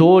2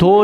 2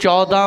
14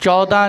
14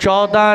14